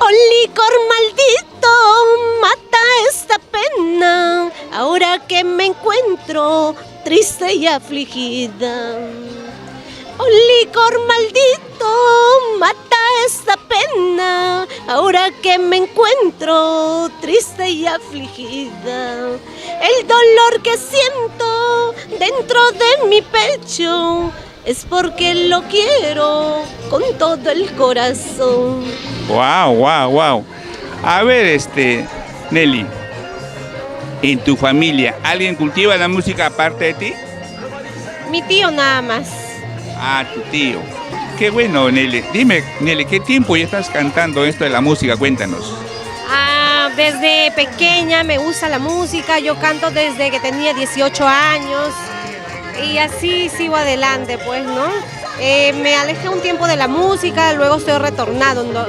Oh, licor maldito, mata esta pena, ahora que me encuentro triste y afligida. Oh, licor maldito, mata esta pena, ahora que me encuentro triste y afligida. El dolor que siento dentro de mi pecho es porque lo quiero con todo el corazón. Wow, wow, wow. A ver, Nelly, en tu familia, ¿alguien cultiva la música aparte de ti? Mi tío nada más. Ah, tu tío. Qué bueno, Nelly. Dime, Nelly, ¿qué tiempo ya estás cantando esto de la música? Cuéntanos. Desde pequeña me gusta la música, yo canto desde que tenía 18 años y así sigo adelante, pues, ¿no? Me alejé un tiempo de la música, luego estoy retornado, ¿no?